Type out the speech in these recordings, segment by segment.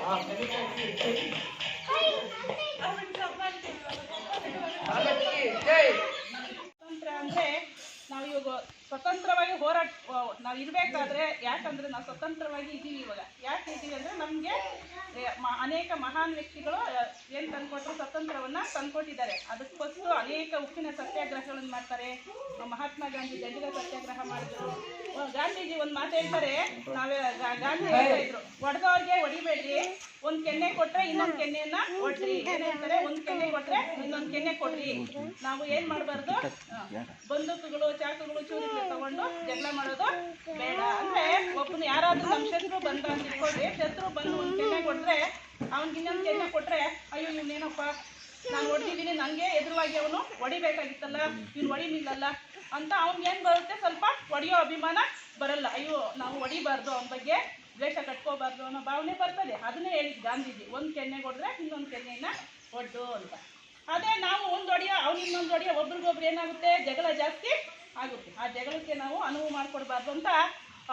ಸ್ವತಂತ್ರ ಅಂದರೆ ನಾವು ಇವಾಗ ಸ್ವತಂತ್ರವಾಗಿ ಹೋರಾಟ ನಾವು ಇರಬೇಕಾದ್ರೆ, ಯಾಕಂದರೆ ನಾವು ಸ್ವತಂತ್ರವಾಗಿ ಇದ್ದೀವಿ ಇವಾಗ. ಯಾಕೆ ಇದ್ದೀವಿ ಅಂದರೆ ನಮಗೆ ಅನೇಕ ಮಹಾನ್ ವ್ಯಕ್ತಿಗಳು ಏನು ತಂದುಕೊಟ್ರು, ಸ್ವತಂತ್ರವನ್ನು ತಂದುಕೊಟ್ಟಿದ್ದಾರೆ. ಅದಕ್ಕೋಸ್ಕರ ಅನೇಕ ಉಪ್ಪಿನ ಸತ್ಯಾಗ್ರಹಗಳನ್ನು ಮಾಡ್ತಾರೆ. ಮಹಾತ್ಮ ಗಾಂಧಿ ದಂಡಿಗ ಸತ್ಯಾಗ್ರಹ ಮಾಡಿದ್ರು. ಗಾಂಧೀಜಿ ಒಂದು ಮಾತು ಹೇಳ್ತಾರೆ, ನಾವೇ ಗಾಂಧಿ ಹೇಳ್ತಾ ಇದ್ರು, ಹೊಡೆದವ್ರಿಗೆ ಹೊಡಿಬೇಡ್ರಿ, ಒಂದು ಕೆನ್ನೆ ಕೊಟ್ಟರೆ ಇನ್ನೊಂದು ಕೆನ್ನೆಯನ್ನು ಕೊಡ್ರಿ. ಏನು ಹೇಳ್ತಾರೆ, ಒಂದು ಕೆನ್ನೆ ಕೊಟ್ಟರೆ ಇನ್ನೊಂದು ಕೆನ್ನೆ ಕೊಡ್ರಿ. ನಾವು ಏನು ಮಾಡಬಾರ್ದು, ಬಂದೂಕುಗಳು, ಚಾಕುಗಳು, ಚೂರಿಗಳು ತಗೊಂಡು ಜಗಳ ಮಾಡೋದು ಬೇಡ. ಅಂದರೆ ಒಬ್ಬನು ಯಾರಾದರೂ ನಮ್ಮ ಶತ್ರು ಬಂದ ಅಂತ ಇಟ್ಕೊಳ್ರಿ, ಶತ್ರು ಬಂದು ಒಂದು ಕೆನ್ನೆ ಕೊಟ್ಟರೆ ಅವ್ನಿಗೆ ಇನ್ನೊಂದು ಕೆನ್ನೆ ಕೊಟ್ಟರೆ, ಅಯ್ಯೋ ಇವನೇನಪ್ಪ ನಾನು ಹೊಡೆದಿದ್ದೀನಿ, ನನಗೆ ಎದುರುವಾಗಿ ಅವನು ಹೊಡಿಬೇಕಾಗಿತ್ತಲ್ಲ, ಇವ್ನು ಹೊಡಿಲಿಲ್ಲಲ್ಲ ಅಂತ ಅವ್ನಿಗೇನು ಬರುತ್ತೆ, ಸ್ವಲ್ಪ ಹೊಡೆಯೋ ಅಭಿಮಾನ ಬರಲ್ಲ. ಅಯ್ಯೋ ನಾವು ಹೊಡಿಬಾರ್ದು, ಅವನ ಬಗ್ಗೆ ದ್ವೇಷ ಕಟ್ಕೋಬಾರ್ದು ಅನ್ನೋ ಭಾವನೆ ಬರ್ತದೆ. ಅದನ್ನೇ ಹೇಳಿದ್ದು ಗಾಂಧೀಜಿ, ಒಂದು ಕೆನ್ನೆ ಕೊಟ್ಟರೆ ಇನ್ನೊಂದು ಕೆನ್ನೆಯನ್ನು ಹೊಡ್ದು ಅಂತ. ಅದೇ ನಾವು ಒಂದು ಹೊಡೆಯೋ ಅವ್ನು ಇನ್ನೊಂದು ಹೊಡೆಯೋ, ಒಬ್ರಿಗೊಬ್ರು ಏನಾಗುತ್ತೆ, ಜಗಳ ಜಾಸ್ತಿ ಆಗುತ್ತೆ. ಆ ಜಗಳಕ್ಕೆ ನಾವು ಅನುವು ಮಾಡಿಕೊಡ್ಬಾರ್ದು ಅಂತ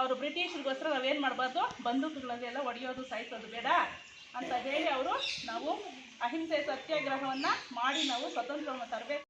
ಅವರು ಬ್ರಿಟಿಷರಿಗೋಸ್ಕರ ನಾವೇನು ಮಾಡಬಾರ್ದು, ಬಂದೂಕುಗಳಲ್ಲೆಲ್ಲ ಹೊಡೆಯೋದು, ಸಾಯಿಸೋದು ಬೇಡ ಅಂತ ಹೇಳಿ ಅವರು ನಾವು ಅಹಿಂಸೆ ಸತ್ಯಾಗ್ರಹವನ್ನು ಮಾಡಿ ನಾವು ಸ್ವತಂತ್ರವನ್ನು ತರಬೇಕು.